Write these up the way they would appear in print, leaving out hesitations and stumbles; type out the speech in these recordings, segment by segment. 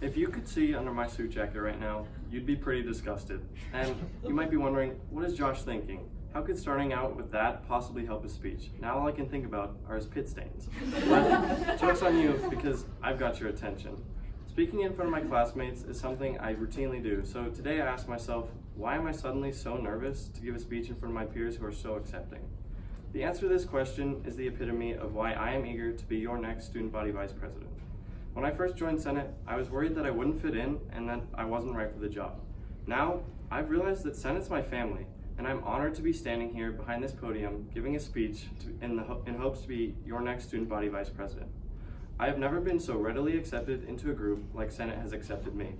If you could see under my suit jacket right now, you'd be pretty disgusted. And you might be wondering, what is Josh thinking? How could starting out with that possibly help his speech? Now all I can think about are his pit stains. But joke's on you, because I've got your attention. Speaking in front of my classmates is something I routinely do, so today I asked myself, why am I suddenly so nervous to give a speech in front of my peers who are so accepting? The answer to this question is the epitome of why I am eager to be your next student body vice president. When I first joined Senate, I was worried that I wouldn't fit in and that I wasn't right for the job. Now, I've realized that Senate's my family, and I'm honored to be standing here behind this podium giving a speech in hopes to be your next student body vice president. I have never been so readily accepted into a group like Senate has accepted me.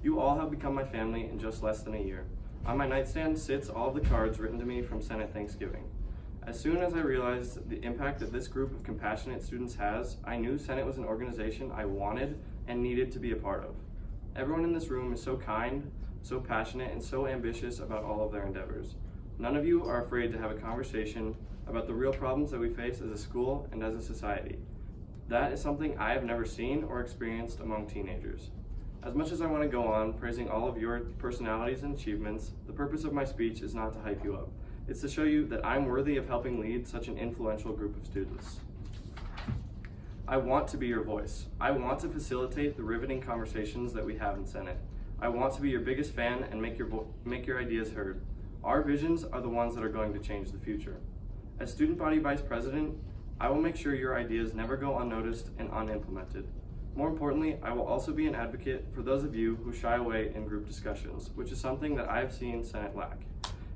You all have become my family in just less than a year. On my nightstand sits all of the cards written to me from Senate Thanksgiving. As soon as I realized the impact that this group of compassionate students has, I knew Senate was an organization I wanted and needed to be a part of. Everyone in this room is so kind, so passionate, and so ambitious about all of their endeavors. None of you are afraid to have a conversation about the real problems that we face as a school and as a society. That is something I have never seen or experienced among teenagers. As much as I want to go on praising all of your personalities and achievements, the purpose of my speech is not to hype you up. It's to show you that I'm worthy of helping lead such an influential group of students. I want to be your voice. I want to facilitate the riveting conversations that we have in Senate. I want to be your biggest fan and make your ideas heard. Our visions are the ones that are going to change the future. As student body vice president, I will make sure your ideas never go unnoticed and unimplemented. More importantly, I will also be an advocate for those of you who shy away in group discussions, which is something that I have seen Senate lack.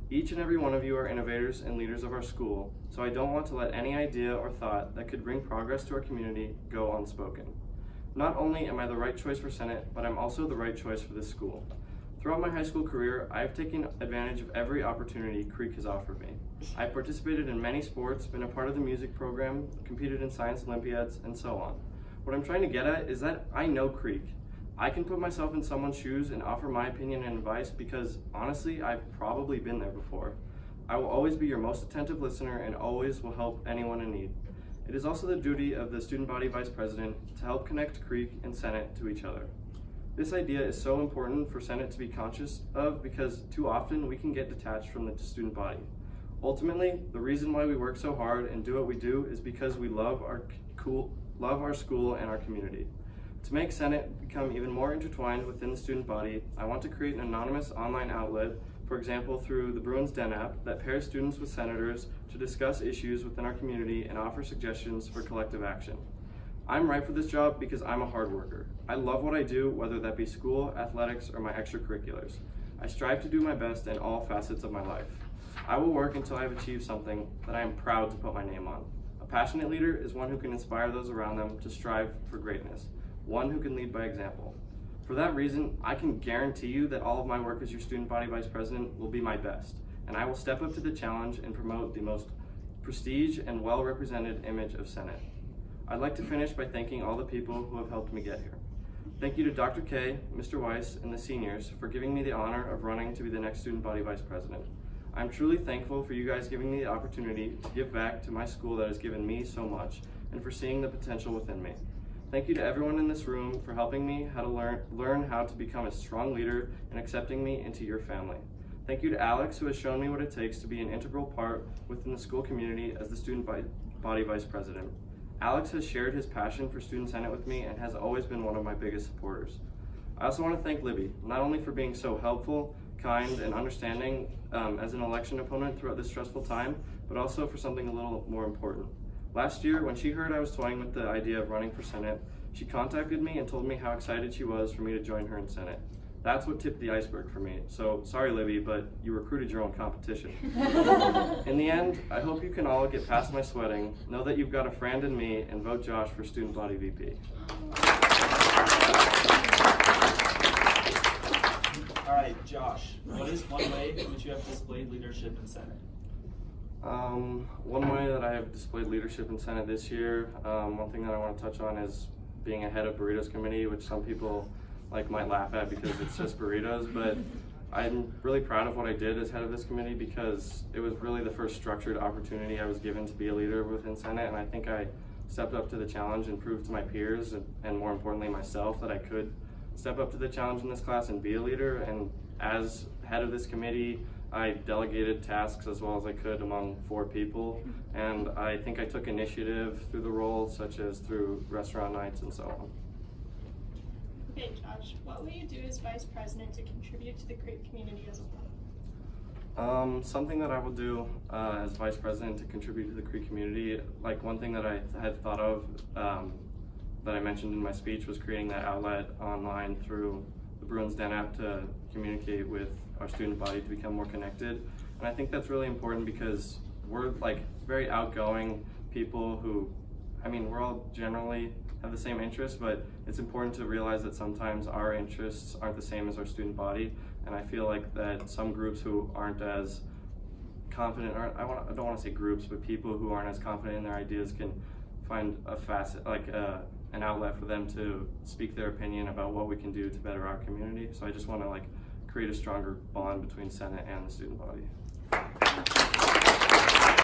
Each and every one of you are innovators and leaders of our school, so I don't want to let any idea or thought that could bring progress to our community go unspoken. Not only am I the right choice for Senate, but I'm also the right choice for this school. Throughout my high school career, I have taken advantage of every opportunity Creek has offered me. I've participated in many sports, been a part of the music program, competed in science Olympiads, and so on. What I'm trying to get at is that I know Creek. I can put myself in someone's shoes and offer my opinion and advice because, honestly, I've probably been there before. I will always be your most attentive listener and always will help anyone in need. It is also the duty of the student body vice president to help connect Creek and Senate to each other. This idea is so important for Senate to be conscious of because too often we can get detached from the student body. Ultimately, the reason why we work so hard and do what we do is because we love our school and our community. To make Senate become even more intertwined within the student body, I want to create an anonymous online outlet, for example through the Bruins Den app, that pairs students with senators to discuss issues within our community and offer suggestions for collective action. I'm right for this job because I'm a hard worker. I love what I do, whether that be school, athletics, or my extracurriculars. I strive to do my best in all facets of my life. I will work until I have achieved something that I am proud to put my name on. A passionate leader is one who can inspire those around them to strive for greatness, one who can lead by example. For that reason, I can guarantee you that all of my work as your student body vice president will be my best, and I will step up to the challenge and promote the most prestige and well-represented image of Senate. I'd like to finish by thanking all the people who have helped me get here. Thank you to Dr. K, Mr. Weiss, and the seniors for giving me the honor of running to be the next student body vice president. I'm truly thankful for you guys giving me the opportunity to give back to my school that has given me so much and for seeing the potential within me. Thank you to everyone in this room for helping me how to learn how to become a strong leader and accepting me into your family. Thank you to Alex, who has shown me what it takes to be an integral part within the school community as the student body vice president. Alex has shared his passion for Student Senate with me and has always been one of my biggest supporters. I also want to thank Libby, not only for being so helpful, kind, and understanding as an election opponent throughout this stressful time, but also for something a little more important. Last year, when she heard I was toying with the idea of running for Senate, she contacted me and told me how excited she was for me to join her in Senate. That's what tipped the iceberg for me. So sorry, Libby, but you recruited your own competition. In the end, I hope you can all get past my sweating, know that you've got a friend in me, and vote Josh for Student Body VP. All right, Josh, what is one way in which you have displayed leadership in Senate? One way that I have displayed leadership in Senate this year, one thing that I want to touch on is being a head of burritos committee, which some people might laugh at because it's just burritos, but I'm really proud of what I did as head of this committee because it was really the first structured opportunity I was given to be a leader within Senate, and I think I stepped up to the challenge and proved to my peers and more importantly myself that I could step up to the challenge in this class and be a leader. And as head of this committee, I delegated tasks as well as I could among 4 people, and I think I took initiative through the role, such as through restaurant nights and so on. Okay, Josh, what will you do as vice president to contribute to the Crete community as a whole? Something that I will do as vice president to contribute to the Crete community, like one thing that I had thought of that I mentioned in my speech was creating that outlet online through the Bruins Den app to communicate with our student body to become more connected. And I think that's really important because we're like very outgoing people who, I mean, we're all generally have the same interests, but it's important to realize that sometimes our interests aren't the same as our student body. And I feel like that some groups who aren't as confident, or I don't want to say groups, but people who aren't as confident in their ideas can find a facet, like an outlet for them to speak their opinion about what we can do to better our community. So I just want to like create a stronger bond between Senate and the student body.